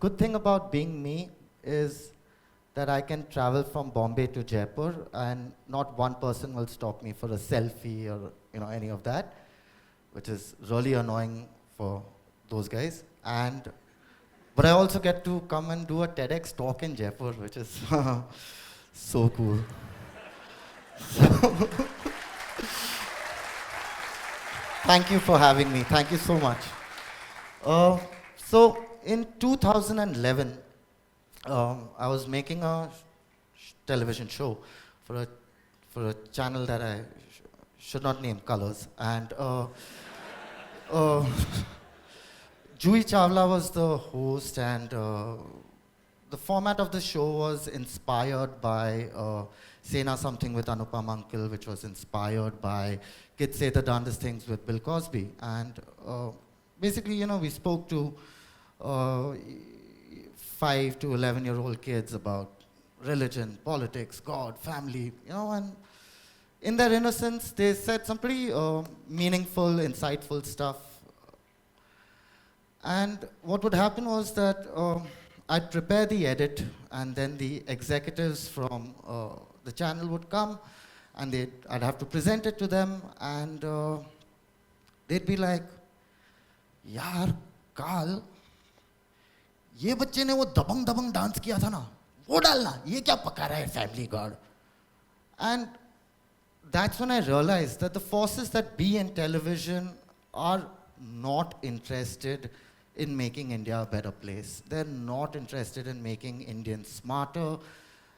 good thing about being me is that I can travel from Bombay to Jaipur and not one person will stop me for a selfie or any of that, which is really annoying for those guys. But I also get to come and do a TEDx talk in Jaipur, which is so cool. Thank you for having me. Thank you so much. So in 2011, I was making a television show for a channel that I should not name, Colors, and Juhi Chawla was the host, and the format of the show was inspired by Sena Something with Anupam Uncle, which was inspired by Kids Say the Darndest Things with Bill Cosby. And basically, we spoke to 5 to 11-year-old kids about religion, politics, God, family, and in their innocence, they said some pretty meaningful, insightful stuff. And what would happen was that I'd prepare the edit, and then the executives from the channel would come, and I'd have to present it to them, and they'd be like, "Yaar, Karl, ये बच्चे ने वो दबंग दबंग dance किया था ना, वो डालना, ये क्या पका रहा है family God?" And that's when I realized that the forces that be in television are not interested in making India a better place. They're not interested in making Indians smarter,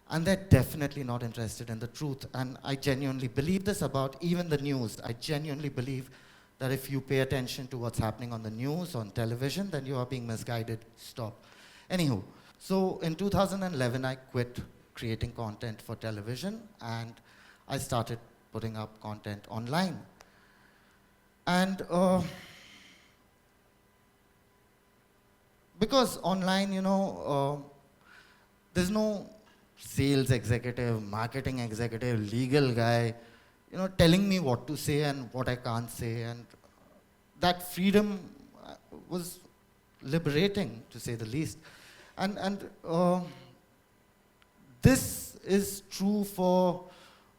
and they're definitely not interested in the truth. And I genuinely believe this about even the news. I genuinely believe that if you pay attention to what's happening on the news, on television, then you are being misguided. Stop. Anywho, so in 2011, I quit creating content for television, and I started putting up content online. And because online, there's no sales executive, marketing executive, legal guy, telling me what to say and what I can't say. And that freedom was liberating, to say the least. And this is true for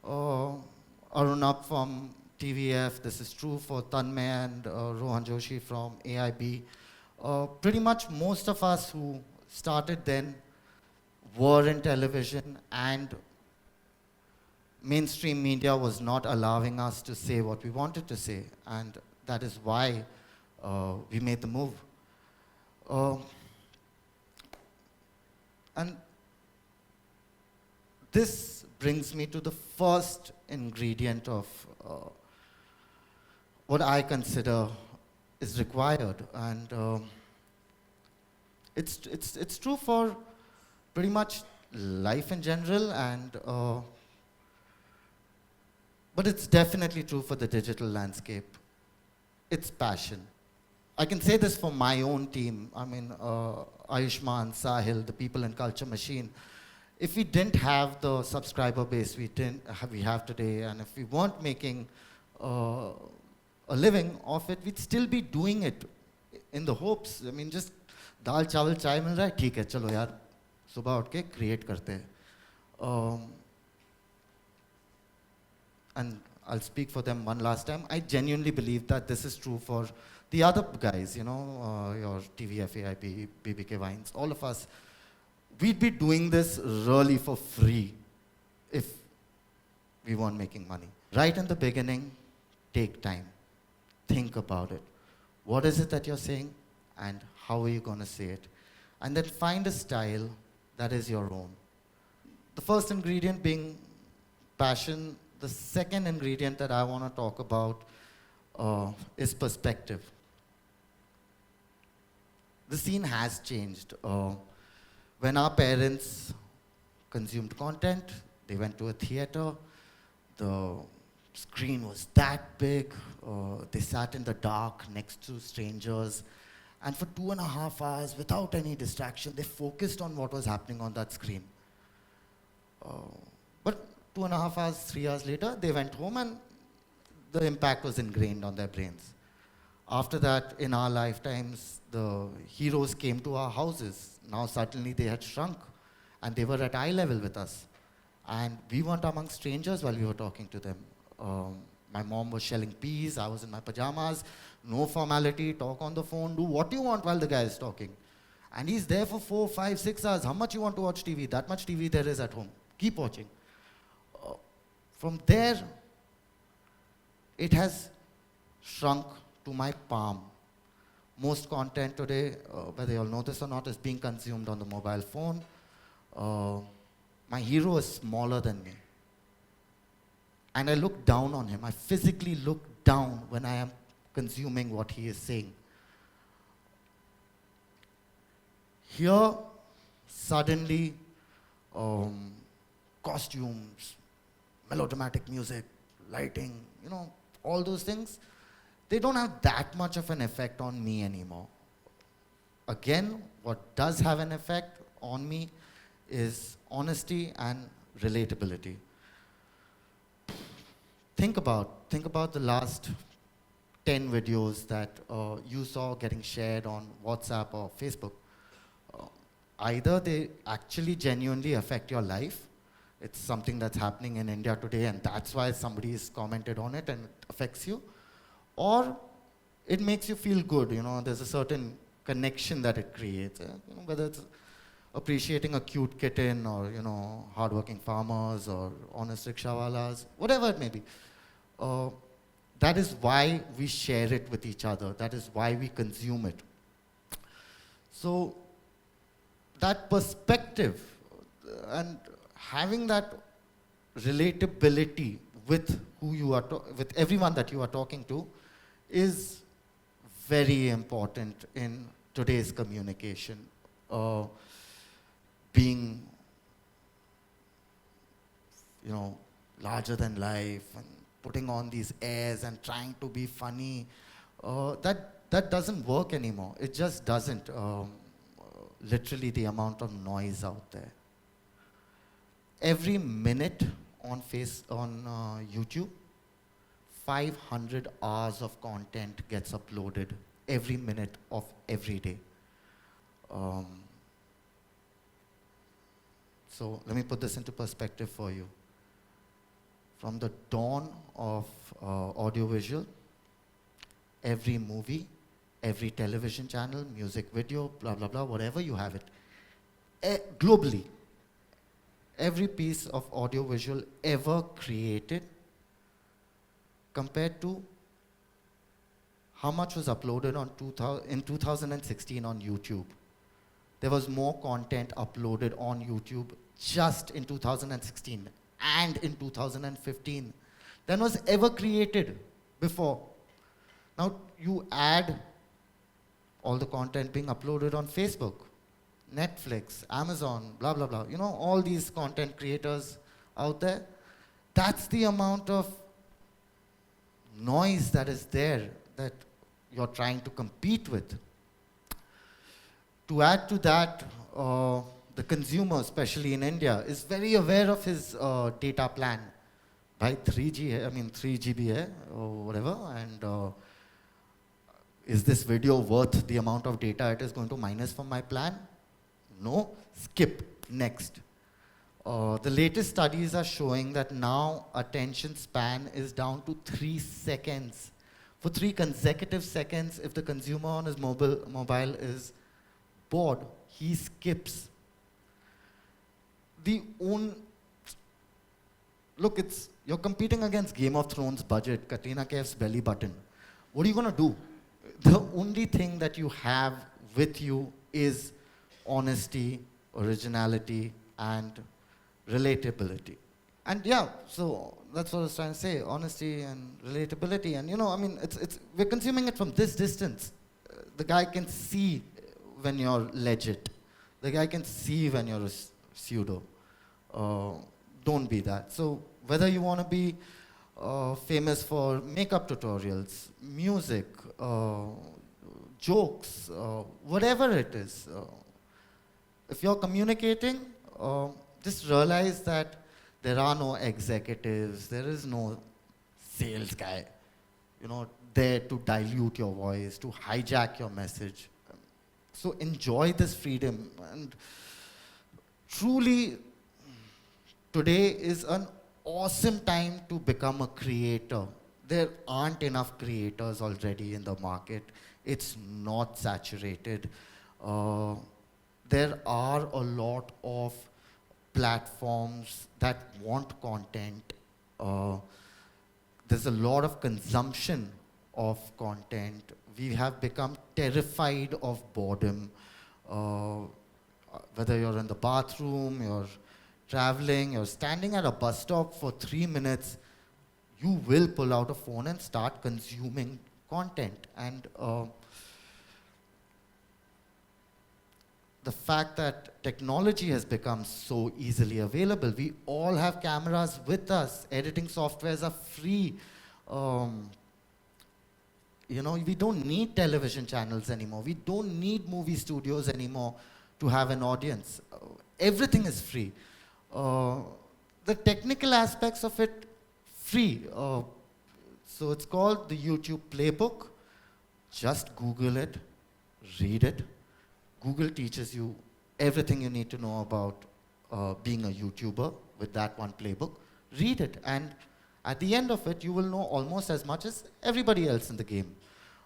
Arunab from TVF. This is true for Tanmay and Rohan Joshi from AIB. Pretty much most of us who started then were in television, and mainstream media was not allowing us to say what we wanted to say, and that is why we made the move. And this brings me to the first ingredient of what I consider is required, and it's true for pretty much life in general, and but it's definitely true for the digital landscape. It's passion. I can say this for my own team. I mean, Ayushman, Sahil, the people in Culture Machine. If we didn't have the subscriber base we have today, and if we weren't making a living off it, we'd still be doing it in the hopes. I mean, just dal chawal chai mil raha hai, theek hai, chalo yaar, subah utھ ke create karte hain. And I'll speak for them one last time. I genuinely believe that this is true for the other guys, your TVF, AIP, BBK Wines, all of us. We'd be doing this really for free if we weren't making money. Right in the beginning, take time. Think about it. What is it that you're saying, and how are you going to say it? And then find a style that is your own. The first ingredient being passion. The second ingredient that I want to talk about is perspective. The scene has changed. When our parents consumed content, they went to a theater, the screen was that big, they sat in the dark next to strangers, and for 2.5 hours, without any distraction, they focused on what was happening on that screen. But 2.5 hours, 3 hours later, they went home, and the impact was ingrained on their brains. After that, in our lifetimes, the heroes came to our houses. Now suddenly they had shrunk, and they were at eye level with us. And we weren't among strangers while we were talking to them. My mom was shelling peas, I was in my pajamas, no formality, talk on the phone, do what you want while the guy is talking. And he's there for 4, 5, 6 hours. How much you want to watch TV? That much TV there is at home. Keep watching. From there, it has shrunk to my palm. Most content today, whether you all know this or not, is being consumed on the mobile phone. My hero is smaller than me. And I look down on him. I physically look down when I am consuming what he is saying. Here, suddenly, costumes, melodramatic music, lighting, all those things, they don't have that much of an effect on me anymore. Again, what does have an effect on me is honesty and relatability. Think about the last 10 videos that you saw getting shared on WhatsApp or Facebook. Either they actually genuinely affect your life. It's something that's happening in India today, and that's why somebody has commented on it and it affects you. Or it makes you feel good, there's a certain connection that it creates. Whether it's appreciating a cute kitten or, hardworking farmers or honest rickshawalas, whatever it may be. That is why we share it with each other. That is why we consume it. So that perspective and having that relatability with who you are, with everyone that you are talking to, is very important in today's communication. Being, larger than life and putting on these airs and trying to be funny, that doesn't work anymore. It just doesn't. Literally the amount of noise out there. Every minute on YouTube, 500 hours of content gets uploaded every minute of every day. So let me put this into perspective for you. From the dawn of audiovisual, every movie, every television channel, music video, blah, blah, blah, whatever you have it, globally, every piece of audiovisual ever created, compared to how much was uploaded in 2016 on YouTube. There was more content uploaded on YouTube just in 2016 and in 2015 than was ever created before. Now you add all the content being uploaded on Facebook, Netflix, Amazon, blah, blah, blah. All these content creators out there. That's the amount of noise that is there that you're trying to compete with. To add to that, the consumer, especially in India, is very aware of his data plan. By 3 GB or whatever, and is this video worth the amount of data it is going to minus from my plan? No, skip, next. The latest studies are showing that now attention span is down to 3 seconds. For 3 consecutive seconds, if the consumer on his mobile is bored, he skips. Look, you're competing against Game of Thrones budget, Katrina Kaif's belly button. What are you going to do? The only thing that you have with you is honesty, originality, and relatability. And yeah, so that's what I was trying to say, honesty and relatability. And we're consuming it from this distance. The guy can see when you're legit. The guy can see when you're a pseudo. Don't be that. So whether you want to be famous for makeup tutorials, music, jokes, whatever it is, if you're communicating, just realize that there are no executives, there is no sales guy. there to dilute your voice, to hijack your message. So enjoy this freedom. And truly, today is an awesome time to become a creator. There aren't enough creators already in the market. It's not saturated. Uh, there are a lot of platforms that want content. Uh, there's a lot of consumption of content. We have become terrified of boredom. Uh, Whether you're in the bathroom, you're traveling, you're standing at a bus stop for 3 minutes, you will pull out a phone and start consuming content. And the fact that technology has become so easily available, we all have cameras with us. Editing softwares are free. Um, we don't need television channels anymore. We don't need movie studios anymore to have an audience. Everything is free. The technical aspects of it, free. So it's called the YouTube Playbook. Just Google it, read it. Google teaches you everything you need to know about being a YouTuber with that one playbook. Read it, and at the end of it, you will know almost as much as everybody else in the game.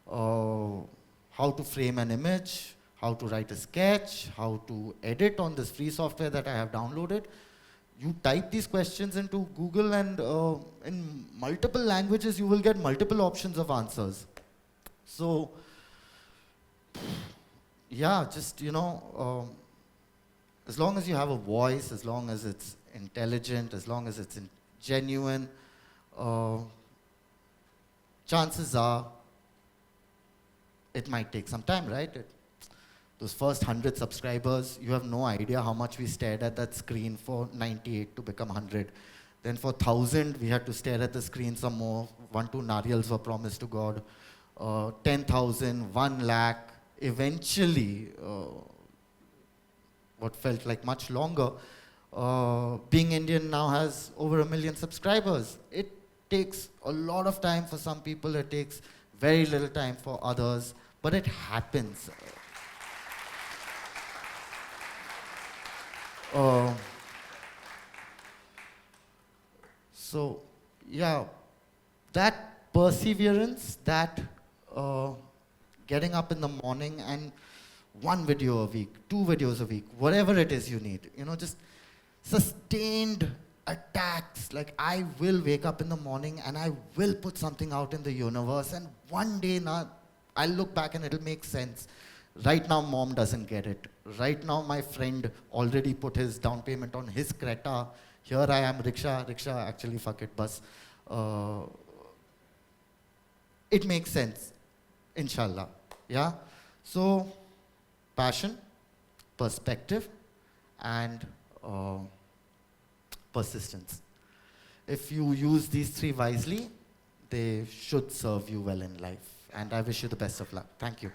How to frame an image, how to write a sketch, how to edit on this free software that I have downloaded. You type these questions into Google, and in multiple languages, you will get multiple options of answers. So, yeah, just, as long as you have a voice, as long as it's intelligent, as long as it's genuine, chances are it might take some time, right? Those first 100 subscribers, you have no idea how much we stared at that screen for 98 to become 100. Then for 1,000, we had to stare at the screen some more. 1-2 nariyals were promised to God. 10,000, 1 lakh. Eventually, what felt like much longer, Being Indian now has over 1 million subscribers. It takes a lot of time for some people. It takes very little time for others. But it happens. So, yeah, that perseverance, that getting up in the morning and 1 video a week, 2 videos a week, whatever it is you need, just sustained attacks. Like, I will wake up in the morning and I will put something out in the universe, and one day now I'll look back and it'll make sense. Right now, mom doesn't get it. Right now, my friend already put his down payment on his Creta. Here I am, rickshaw, actually, fuck it, bus. It makes sense, inshallah. Yeah? So, passion, perspective, and persistence. If you use these 3 wisely, they should serve you well in life. And I wish you the best of luck. Thank you.